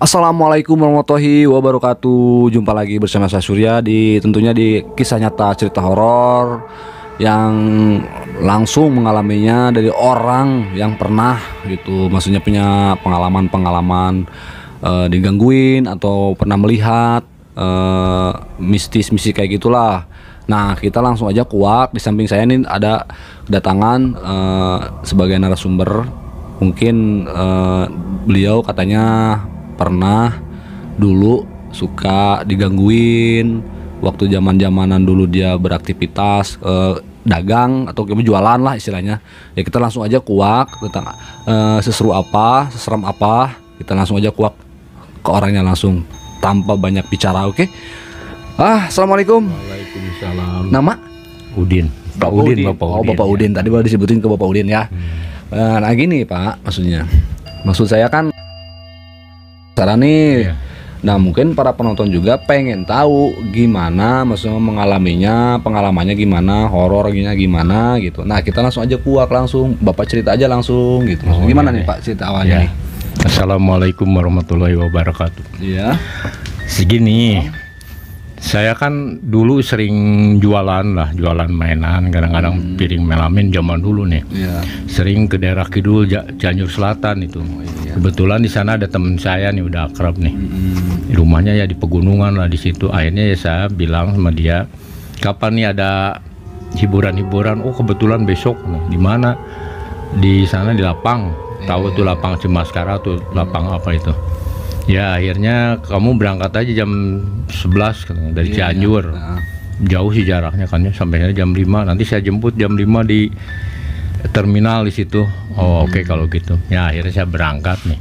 Assalamualaikum warahmatullahi wabarakatuh. Jumpa lagi bersama saya Surya tentunya di kisah nyata cerita horor yang langsung mengalaminya dari orang yang pernah gitu, maksudnya punya pengalaman digangguin atau pernah melihat mistis-mistis kayak gitulah. Nah, kita langsung aja kuak. Di samping saya ini ada kedatangan sebagai narasumber. Mungkin beliau katanya pernah dulu suka digangguin waktu zaman-zamanan dulu dia beraktivitas dagang atau jualan lah istilahnya. Ya kita langsung aja kuak tentang seseru apa, seseram apa. Kita langsung aja kuak ke orangnya langsung tanpa banyak bicara, oke? Assalamualaikum. Waalaikumsalam. Nama? Udin. Pak Udin. Bapak Oh, Udin. Bapak Udin. Tadi baru disebutin ke Bapak Udin ya. Nah gini Pak, maksud saya kan saran nih. Iya. Nah mungkin para penonton juga pengen tahu gimana, maksudnya mengalaminya, pengalamannya gimana, horornya gimana gitu. Nah kita langsung aja kuak langsung, Bapak cerita aja langsung gitu. Oh, Gimana iya, nih iya. Pak cerita awalnya Ya. nih? Assalamualaikum warahmatullahi wabarakatuh. Iya. Segini, saya kan dulu sering jualan mainan, kadang-kadang piring melamin zaman dulu nih. Iya. Sering ke daerah Kidul, Cianjur Selatan itu. Iya. Kebetulan di sana ada teman saya nih, udah akrab nih. Rumahnya ya di pegunungan lah di situ. Akhirnya ya saya bilang sama dia, kapan nih ada hiburan-hiburan? Oh kebetulan besok. Nah, di mana? Di sana di Lapang. Tahu tuh Lapang Cimaskara tuh, Lapang apa itu? Ya akhirnya kamu berangkat aja jam 11 katanya, dari Cianjur. Nah, Jauh sih jaraknya kan ya, sampai sana jam 5. Nanti saya jemput jam 5 di terminal di situ. Oh oke, kalau gitu. Ya akhirnya saya berangkat nih.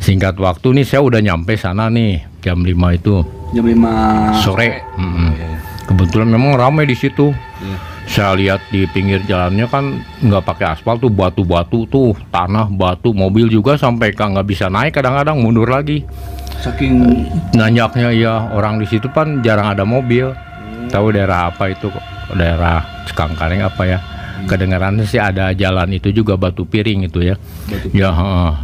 Singkat waktu nih saya udah nyampe sana nih jam 5 itu jam 5 sore. Iya. Kebetulan memang ramai di situ. Iya. Saya lihat di pinggir jalannya kan nggak pakai aspal tuh, batu-batu tuh, tanah, batu, mobil juga sampai nggak bisa naik, kadang-kadang mundur lagi. Saking Nanjaknya ya, orang di situ kan jarang ada mobil. Tahu daerah apa itu? Daerah Cekangkareng apa ya? Kedengarannya sih ada jalan itu juga, Batu Piring itu ya. Batu Ya,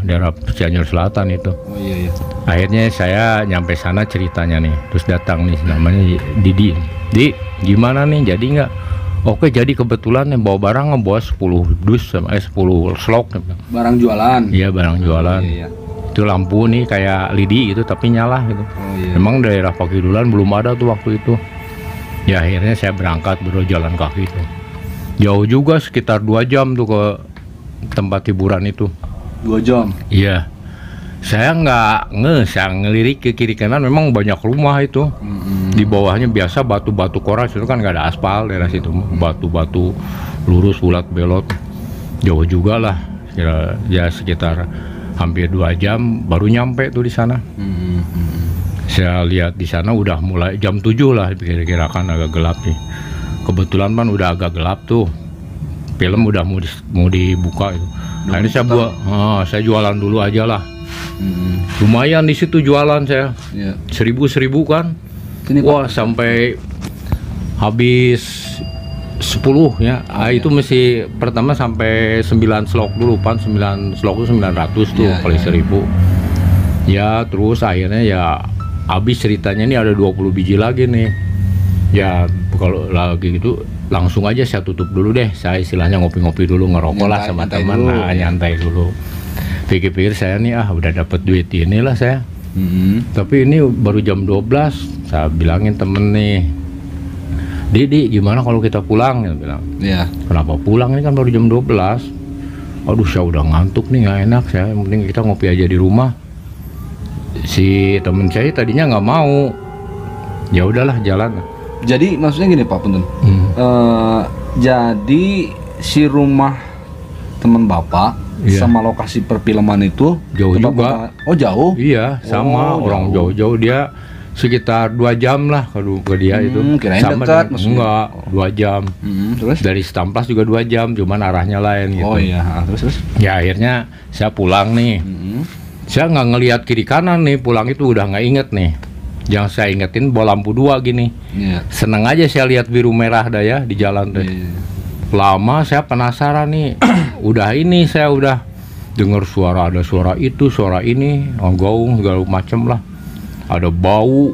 daerah Cianjur Selatan itu. Oh iya. Akhirnya saya nyampe sana ceritanya nih, terus datang nih namanya Didi. Di, gimana nih, jadi nggak? Oke, jadi kebetulan nih bawa barang, ngebawa 10 dus sama 10 slok. Barang jualan. Iya, barang jualan. Iya. Itu lampu nih kayak lidi itu tapi nyala gitu. Oh iya. Memang daerah Pakidulan belum ada tuh waktu itu. Ya akhirnya saya berangkat jalan kaki tuh. Jauh juga, sekitar 2 jam tuh ke tempat hiburan itu. 2 jam. Iya. Saya saya ngelirik ke kiri kanan, memang banyak rumah itu. Di bawahnya biasa batu-batu koras, itu kan nggak ada aspal daerah situ. Batu-batu lurus bulat belot. Jauh juga lah. Ya sekitar hampir 2 jam baru nyampe tuh di sana. Saya lihat di sana udah mulai jam 7 lah, kira-kira kan agak gelap nih. Kebetulan kan udah agak gelap tuh. Film udah mau dibuka itu. Nah, ini saya jualan dulu aja lah. Lumayan di situ jualan saya. Iya. 1000 kan. Sini, Pak. Wah, sampai habis 10 ya. Itu mesti pertama sampai 9 slot dulu, 9 slot itu 900 tuh Iya, kali iya. 1000. Ya, terus akhirnya ya habis ceritanya ini ada 20 biji lagi nih. Ya, kalau lagi gitu langsung aja saya tutup dulu deh. Saya istilahnya ngopi-ngopi dulu, ngerokok lah sama Nyantai teman, dulu, nah, ya. nyantai dulu. Pikir-pikir saya nih udah dapat duit inilah saya. Tapi ini baru jam 12. Saya bilangin temen nih, Didi gimana kalau kita pulang? Dia bilang. Iya. Kenapa pulang, ini kan baru jam 12. Aduh, saya udah ngantuk nih, nggak enak. Saya yang penting kita ngopi aja di rumah. Si temen saya tadinya nggak mau. Ya udahlah, jalan. Jadi maksudnya gini Pak Punten. Jadi si rumah teman Bapak Iya. sama lokasi perfilman itu Jauh tempat juga. Oh jauh? Iya, sama Oh, orang jauh. jauh-jauh. Dia sekitar 2 jam lah ke dia itu. Kirain Sama dekat dengan- maksudnya. enggak, 2 jam. Terus? Dari Stamplas juga 2 jam, cuman arahnya lain gitu. Oh iya. Terus. Ya akhirnya saya pulang nih. Saya nggak ngelihat kiri kanan nih, pulang itu udah nggak inget nih. Yang saya ingetin bawa lampu 2 gini. Iya. Seneng aja saya lihat biru merah dah ya di jalan tuh. Iya. Lama saya penasaran nih. Udah dengar suara, ada suara itu, suara ini, gaung segala macem lah. Ada bau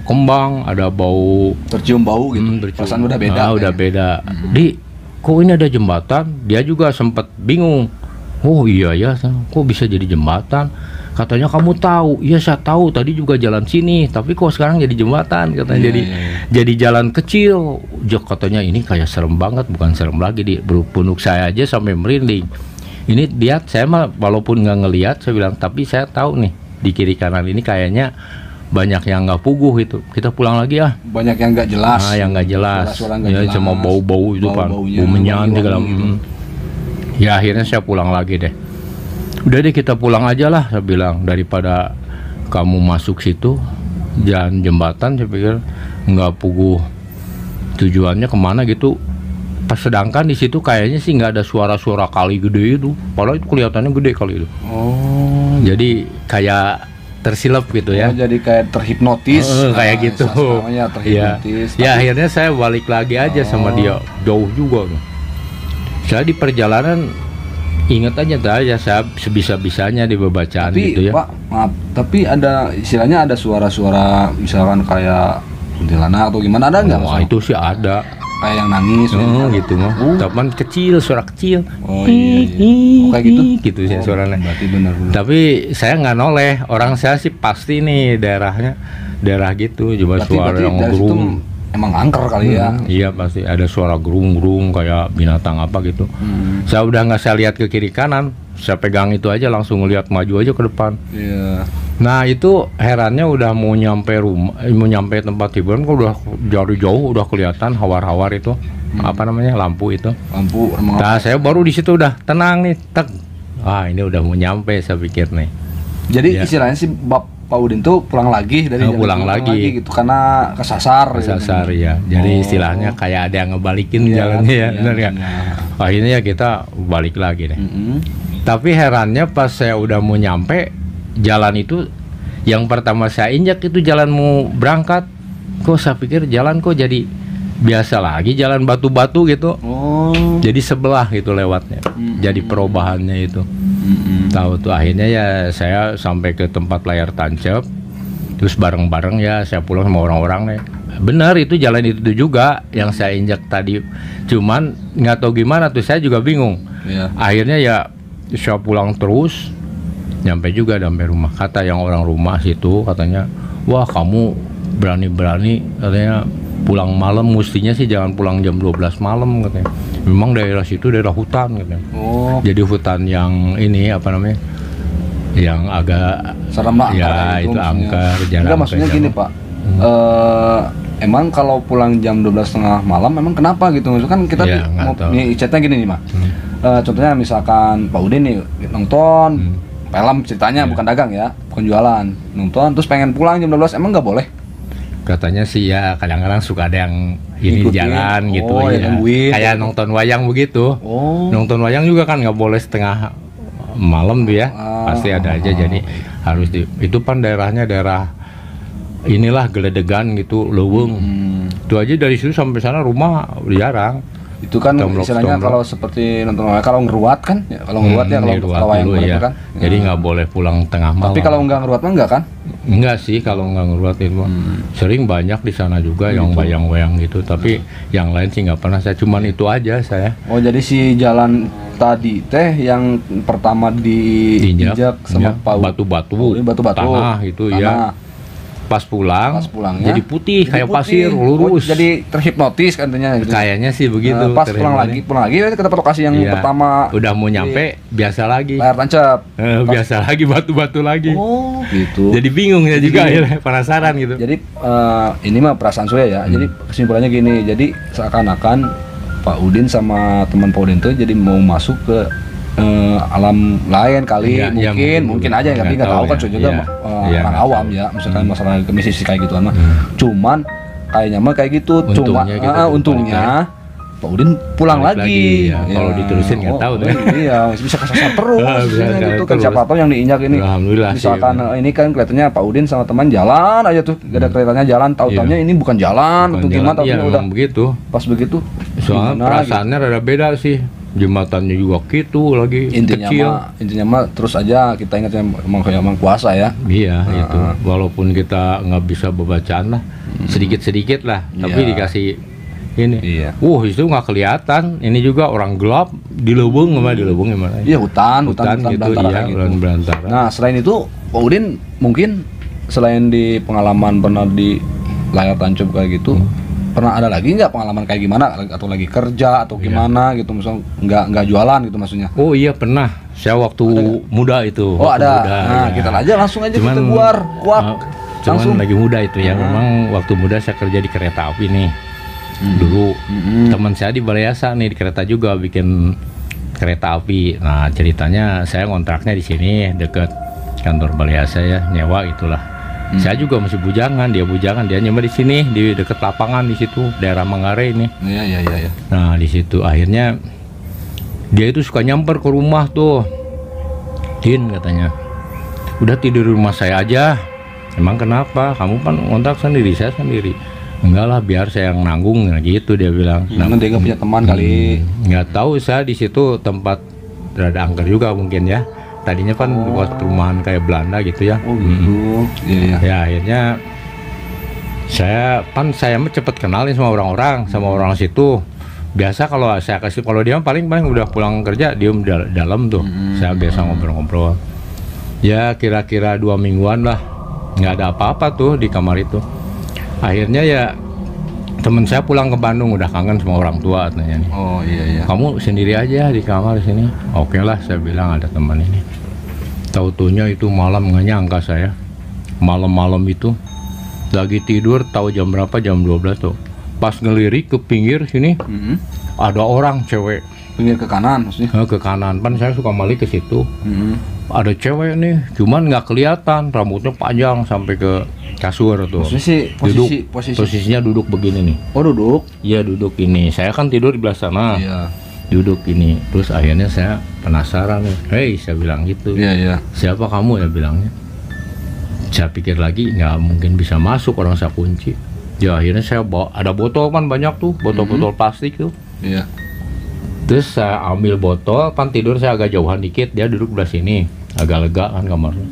kembang, ada bau Tercium bau gitu. tercium. Perasaan udah beda. Udah beda. Di kok ini ada jembatan? Dia juga sempat bingung. Oh iya ya, kok bisa jadi jembatan? Katanya kamu tahu? Iya saya tahu. Tadi juga jalan sini, tapi kok sekarang jadi jembatan? Katanya jadi jalan kecil. Katanya ini kayak serem banget, bukan serem lagi di punuk saya aja sampai merinding. Ini dia, saya mah walaupun nggak ngelihat, saya bilang tapi saya tahu nih di kiri kanan ini kayaknya banyak yang nggak puguh itu. Kita pulang lagi ah. Banyak yang nggak jelas. Yang nggak jelas. Suara-suara nggak Ya jelas. cuma bau-bau itu kan, bau menyan segala. Ya akhirnya saya pulang lagi deh. Udah deh kita pulang aja lah, saya bilang, daripada kamu masuk situ jalan jembatan, saya pikir nggak puguh tujuannya kemana gitu. Pas sedangkan di situ kayaknya sih nggak ada suara-suara kali gede itu, padahal itu kelihatannya gede kali itu. Jadi kayak tersilap gitu ya. Jadi kayak terhipnotis. Kayak gitu. Namanya terhipnotis. Ya akhirnya saya balik lagi aja sama dia, jauh juga tuh. Saya di perjalanan ingat aja saya sebisa-bisanya di bacaan Tapi gitu ya. Pak, maaf, tapi ada istilahnya ada suara-suara misalkan kayak kuntilanak atau gimana, ada nggak? Wah itu sih ada. Kayak yang nangis. Gitu mah. Tapi kecil, suara kecil. Oh iya. Kayak gitu. Gitu sih suaranya. Berarti benar. Tapi saya nggak noleh. Orang saya sih pasti nih daerah gitu. Coba suara yang gerung. Emang angker kali ya. Iya pasti ada suara gerung-gerung kayak binatang apa gitu. Saya udah nggak saya lihat ke kiri kanan. Saya pegang itu aja langsung ngeliat maju aja ke depan. Iya. Nah itu herannya udah mau nyampe rumah, mau nyampe tempat hiburan kok udah jauh udah kelihatan hawar-hawar itu, apa namanya, lampu itu. Lampu. Nah saya baru di situ udah tenang nih, ini udah mau nyampe saya pikir nih. Jadi istilahnya sih Pak Udin tuh pulang lagi dari pulang lagi gitu karena kesasar. Ya. Jadi istilahnya kayak ada yang ngebalikin jalannya ya, benar ya. Akhirnya ya kita balik lagi deh. Tapi herannya pas saya udah mau nyampe jalan itu, yang pertama saya injak itu jalan mau berangkat, kok saya pikir jalan kok jadi biasa lagi, jalan batu-batu gitu. Jadi sebelah gitu lewatnya. Jadi perubahannya itu. Tahu tuh akhirnya ya saya sampai ke tempat layar tancap. Terus bareng-bareng ya saya pulang sama orang-orang nih. Benar itu jalan itu juga yang saya injak tadi. Cuman nggak tahu gimana tuh, saya juga bingung. Akhirnya ya saya pulang terus, nyampe juga sampai rumah. Kata yang orang rumah situ katanya, wah kamu berani-berani katanya pulang malam, mestinya sih jangan pulang jam 12 malam katanya. Memang daerah situ daerah hutan katanya. Jadi hutan yang ini apa namanya, yang agak serem lah. Ya itu angker. Enggak, maksudnya gini Pak. Emang kalau pulang jam 12:30 malam memang kenapa gitu? Maksudnya kan kita nih chatnya gini nih Mak. Contohnya misalkan Pak Udin nih nonton film ceritanya, bukan dagang ya, bukan jualan, nonton terus pengen pulang jam 12, emang nggak boleh? Katanya sih ya kadang-kadang suka ada yang ini ikutin jalan gitu ya. Kayak nonton wayang begitu. Nonton wayang juga kan nggak boleh setengah malam tuh ya. Pasti ada aja, jadi harus itu kan daerahnya daerah inilah Geledegan gitu, Leuweung. Itu aja dari situ sampai sana rumah jarang. Itu kan istilahnya kalau seperti nonton wayang, kalau ngeruat kan ya, kalau ngeruat ya, kalau wayang ya. Kan jadi nggak boleh pulang tengah malam. Tapi kalau nggak ngeruat mah enggak kan? Enggak sih, kalau nggak ngeruat itu sering banyak di sana juga yang wayang-wayang gitu, tapi yang lain sih nggak pernah. Saya cuman itu aja saya. Jadi si jalan tadi teh yang pertama diinjak sama batu-batu tanah itu ya. Pas pulangnya jadi putih kayak pasir, lurus. Jadi terhipnotis katanya gitu. Kayaknya sih begitu. Pas pulang lagi ke tempat lokasi yang pertama. Udah mau nyampe biasa lagi. Layar tancap. Biasa lagi, batu-batu lagi. Gitu. Jadi bingung ya juga ya, penasaran gitu. Jadi ini mah perasaan saya ya. Jadi kesimpulannya gini. Jadi seakan-akan Pak Udin sama teman Pak Udin tuh jadi mau masuk ke alam lain kali, mungkin aja, tapi nggak tahu kan juga orang awam ya, misalkan masalah misi kayak gituan mah. Cuman kayaknya mah kayak gitu. Untungnya Pak Udin pulang lagi. Kalau diterusin nggak tahu tuh. Iya, bisa kesasar terus. Gitu kan siapa tahu yang diinjak ini. Alhamdulillah. Misalkan ini kan kelihatannya Pak Udin sama teman jalan aja tuh, gak ada kelihatannya jalan, tahu-taunya ini bukan jalan, untuk gimana tahu udah begitu. Pas begitu. Soalnya perasaannya rada beda sih. jembatannya juga gitu lagi kecil. Intinya mah terus aja kita ingat yang emang kuasa ya. Iya itu. Walaupun kita nggak bisa bacaan lah, sedikit lah, tapi dikasih ini. Iya. Itu nggak kelihatan. Ini juga orang gelap di lubung gimana? Iya hutan gitu, belantara iya, gitu. Belantara. Nah selain itu Pak Udin mungkin selain di pengalaman pernah di layar tancap kayak gitu, pernah ada lagi nggak pengalaman kayak gimana atau lagi kerja atau gimana gitu, misal nggak jualan gitu maksudnya? Oh iya pernah. Saya waktu muda itu. Oh ada. Muda, nah ya. kita aja langsung aja kita keluar kuak. Cuman lagi muda itu ya. Memang waktu muda saya kerja di kereta api nih. Dulu teman saya di Balaiasa nih di kereta juga bikin kereta api. Nah ceritanya saya kontraknya di sini deket kantor Balaiasa ya, nyewa itulah. Saya juga masih bujangan, dia nyewa di sini di deket lapangan di situ daerah Manggarai ini. Iya. Nah di situ akhirnya dia itu suka nyamper ke rumah tuh. Din katanya, udah tidur di rumah saya aja. Emang kenapa? Kamu kan kontrak sendiri, saya sendiri. Enggak lah, biar saya yang nanggung, nah, gitu dia bilang. Nah, dia nggak punya teman kali. Nggak tahu, saya di situ tempat rada angker juga mungkin ya. Tadinya kan buat perumahan kayak Belanda gitu ya. Oh gitu. Iya. Ya akhirnya saya mah cepet kenalin sama orang-orang, sama orang situ. Biasa kalau saya kasih, kalau dia paling udah pulang kerja diem dalam tuh. Saya biasa ngobrol-ngobrol. Ya kira-kira 2 mingguan lah, nggak ada apa-apa tuh di kamar itu. Akhirnya ya temen saya pulang ke Bandung, udah kangen sama orang tua katanya nih. Oh iya. Kamu sendiri aja di kamar sini. Oke lah, saya bilang ada teman ini. Tahu-taunya itu malam, nggak nyangka saya. Malam-malam itu lagi tidur, tahu jam berapa, jam 12 tuh. Pas ngelirik ke pinggir sini, ada orang cewek. Pinggir ke kanan maksudnya? Ke kanan, kan saya suka balik ke situ. Ada cewek nih, cuman nggak kelihatan, rambutnya panjang sampai ke kasur tuh. Posisinya duduk begini nih. Oh duduk? Iya duduk ini. Saya kan tidur di belah sana. Iya. Duduk ini. Terus akhirnya saya penasaran nih. Hei, saya bilang gitu. Iya. Siapa kamu ya bilangnya? Saya pikir lagi nggak mungkin bisa masuk, orang saya kunci. Ya akhirnya saya bawa, ada botol kan banyak tuh, botol-botol plastik tuh. Iya. Terus saya ambil botol, kan tidur saya agak jauhan dikit, dia duduk belah sini, agak lega kan kamarnya.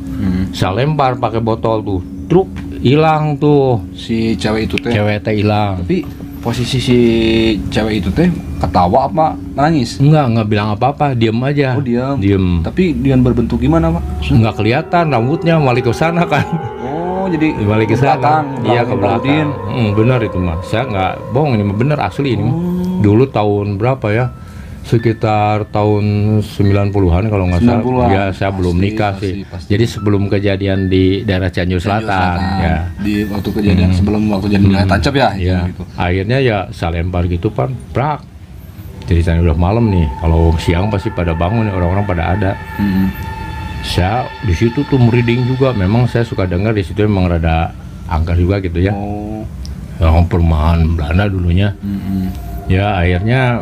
Saya lempar pakai botol tuh, truk hilang tuh. Si cewek itu teh? Cewek teh hilang. Tapi posisi si cewek itu teh ketawa apa nangis? Enggak bilang apa-apa, diem aja. Oh diem. Diem. Tapi dengan berbentuk gimana Pak? Nggak kelihatan, rambutnya balik ke sana kan. Oh jadi balik ke sana. Iya ke belakang. Benar itu mah. Saya nggak bohong, ini mah bener asli ini mah. Dulu tahun berapa ya? Sekitar tahun 90-an kalau nggak salah. Ya saya belum nikah sih. Jadi sebelum kejadian di daerah Cianjur Selatan. Ya. Di waktu kejadian sebelum waktu kejadian tancap ya. Ya. Gitu. Akhirnya ya saya lempar gitu kan, prak. Ceritanya udah malam nih. Kalau siang pasti pada bangun, orang-orang pada ada. Saya di situ tuh merinding juga. Memang saya suka dengar di situ memang rada angker juga gitu ya. Orang perumahan Belanda dulunya. Ya akhirnya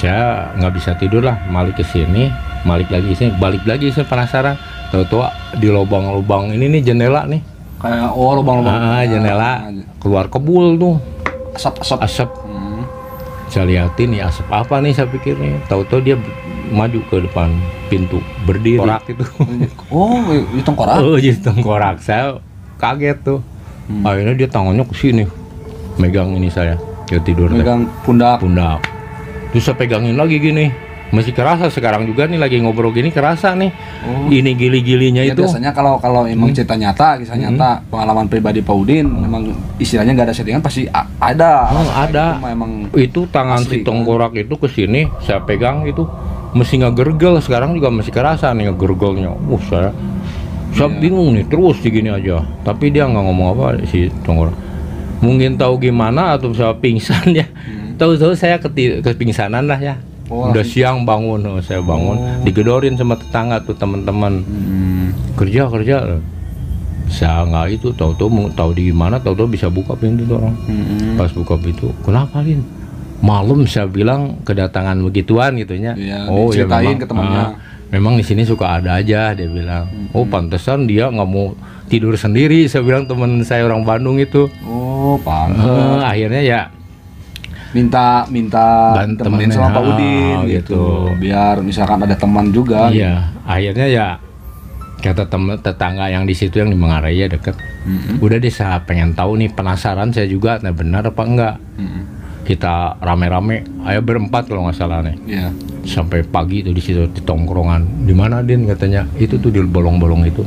saya nggak bisa tidur lah, balik ke sini, balik lagi saya penasaran. Tahu-tahu di lubang-lubang ini nih jendela nih. Kayak lubang-lubang. Jendela keluar kebul tuh. Asap. Saya liatin nih asap apa nih, saya pikir nih. Tahu-tahu dia maju ke depan pintu, berdiri. Korak itu. Oh, itu tengkorak. Oh, jadi tengkorak. Saya kaget tuh. Akhirnya dia tangannya ke sini, megang ini saya. Dia tidur. Megang pundak. Terus saya pegangin lagi gini, masih kerasa sekarang juga nih lagi ngobrol gini kerasa nih. Ini gili-gilinya ya, itu. Biasanya kalau emang cerita nyata, kisah nyata, pengalaman pribadi Pak Udin, memang istilahnya nggak ada settingan pasti ada. Ada. Itu tangan asli, si tengkorak itu ke sini, saya pegang itu, mesti ngegergel. Sekarang juga masih kerasa nih ngegergelnya. Saya bingung nih, terus begini aja. Tapi dia nggak ngomong apa si tengkorak. Mungkin tahu gimana atau saya pingsan ya. Tahu-tahu saya kepingsanan lah ya. Udah siang bangun, saya bangun, digedorin sama tetangga tuh teman-teman. Kerja. Saya nggak itu, tahu di mana, tahu bisa buka pintu tuh orang. Pas buka pintu, kenapa Lin? Malam saya bilang kedatangan begituan gitunya. Ya, ya memang ke temannya. Memang di sini suka ada aja, dia bilang. Oh pantesan dia nggak mau tidur sendiri, saya bilang teman saya orang Bandung itu. Oh pantes. Akhirnya ya minta temenin sama Pak Udin gitu. gitu. Biar misalkan ada teman juga. Iya, akhirnya ya kata teman tetangga yang di situ yang di Mangaraya deket. Udah deh, saya pengen tahu nih, penasaran saya juga, nah benar apa enggak. Kita rame-rame, ayo berempat kalau nggak salah nih. Iya. Sampai pagi tuh di situ di tongkrongan. Di mana Din katanya? Itu tuh di bolong-bolong itu.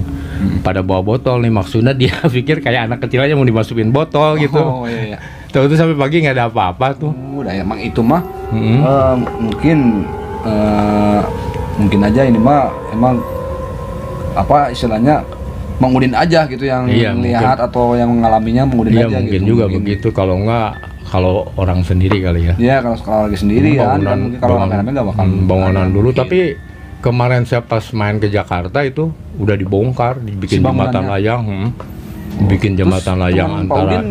Pada bawa botol nih, maksudnya dia pikir kayak anak kecil aja mau dimasukin botol gitu. Oh iya. Tahu tuh sampai pagi nggak ada apa-apa tuh. Udah emang itu mah mungkin aja ini mah emang apa istilahnya Mang Udin aja gitu yang Iya, melihat atau yang mengalaminya Mang Udin Iya aja mungkin gitu. juga begitu, kalau enggak kalau orang sendiri kali ya. Iya, kalau lagi sendiri kan mungkin kalau rame-rame nggak bakal bangunan dulu. mungkin. Tapi kemarin saya pas main ke Jakarta itu udah dibongkar, dibikin Si jembatan bangunannya? layang, bikin jembatan Terus layang teman Pak antara. Udin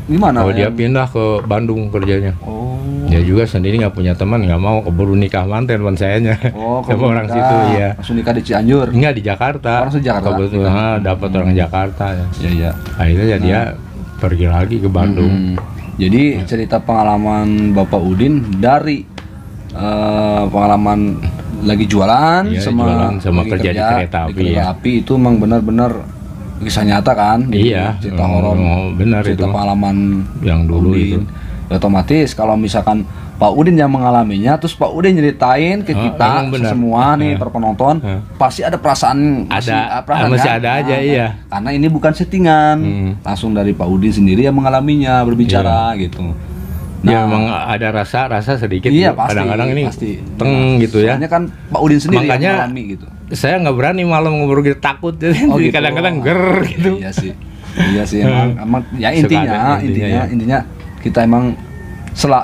gimana? Oh dia yang- pindah ke Bandung kerjanya. Oh. Dia juga sendiri nggak punya teman, nggak mau keburu nikah manten teman sayanya. Oh, sama orang nikah. situ ya. Langsung nikah di Cianjur. Enggak, di Jakarta. Langsung di Jakarta. Kebetulan dapat orang Jakarta ya. Iya, iya. Akhirnya ya dia pergi lagi ke Bandung. Jadi cerita pengalaman Bapak Udin dari pengalaman lagi jualan Iya, sama jualan sama lagi kerja di kereta di api, kereta ya. api itu memang benar-benar kisah nyata kan? Iya, cerita horor, benar cerita itu. pengalaman Yang dulu Udin. itu. Ya, otomatis kalau misalkan Pak Udin yang mengalaminya, terus Pak Udin nyeritain ke kita emang benar. semua nih para penonton, pasti ada perasaan Masih kan? ada aja, iya. Karena ini bukan settingan, langsung dari Pak Udin sendiri yang mengalaminya, berbicara gitu. Ya memang ada rasa sedikit. Iya tuh. pasti. Kadang-kadang ini pasti. teng gitu ya. Soalnya kan Pak Udin sendiri Makanya yang mengalami gitu. Saya nggak berani malam ngobrol gitu, takut. Oh, Jadi gitu. kadang-kadang ger gitu. Iya sih. Iya sih emang ya Suka ada intinya kita emang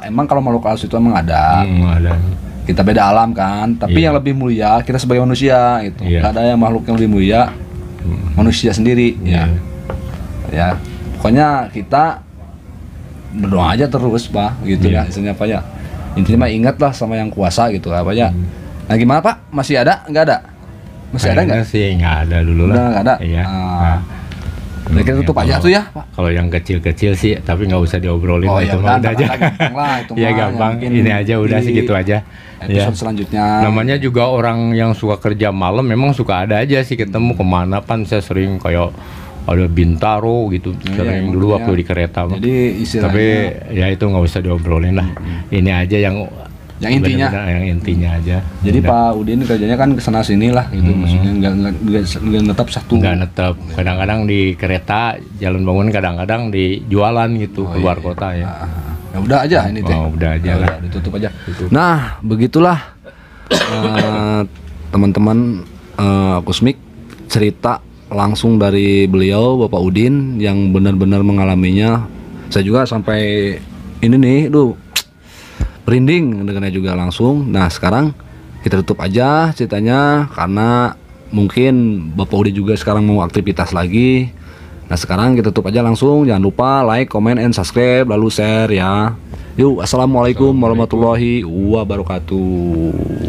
emang kalau makhluk halus itu emang ada. Ada. Kita beda alam kan, tapi Iya. yang lebih mulia kita sebagai manusia gitu. Iya. Gak ada yang makhluk yang lebih mulia manusia sendiri Iya. ya. Pokoknya kita berdoa aja terus, Pak, gitu ya. Iya. Istilahnya apa ya? Intinya mah ingatlah sama yang kuasa gitu apa ya. Nah, gimana, Pak? Masih ada? Enggak ada? Masih ada Kayaknya enggak? sih nggak ada dulu lah. Udah nggak ada? Iya. Nah, kita tutup aja tuh ya, Pak. Kalau yang kecil-kecil sih, tapi nggak usah diobrolin lah, ya itu mah udah aja. gampang lah itu Iya mah. gampang. Mungkin Ini aja udah di segitu aja. Episode Ya. selanjutnya. Namanya juga orang yang suka kerja malam, memang suka ada aja sih ketemu kemana pan. Saya sering kayak ada Bintaro gitu, sering iya, dulu makanya. waktu di kereta mah. Jadi istilahnya Tapi ya itu nggak usah diobrolin lah. Ini aja yang intinya. benar-benar yang intinya aja. Jadi Udah. Pak Udin kerjanya kan kesana sini lah gitu, maksudnya nggak netap satu. Nggak netep, kadang-kadang di kereta jalan bangun, kadang-kadang di jualan gitu keluar kota ya. Ya udah aja ini teh. Oh, udah aja Ya lah. udah, ditutup aja. Nah, begitulah teman-teman Kusmik cerita langsung dari beliau Bapak Udin yang benar-benar mengalaminya. Saya juga sampai ini nih, merinding dengarnya juga langsung. Nah, sekarang kita tutup aja ceritanya karena mungkin Bapak Udin juga sekarang mau aktivitas lagi. Nah, sekarang kita tutup aja langsung. Jangan lupa like, comment, and subscribe, lalu share ya. Yuk, assalamualaikum warahmatullahi wabarakatuh.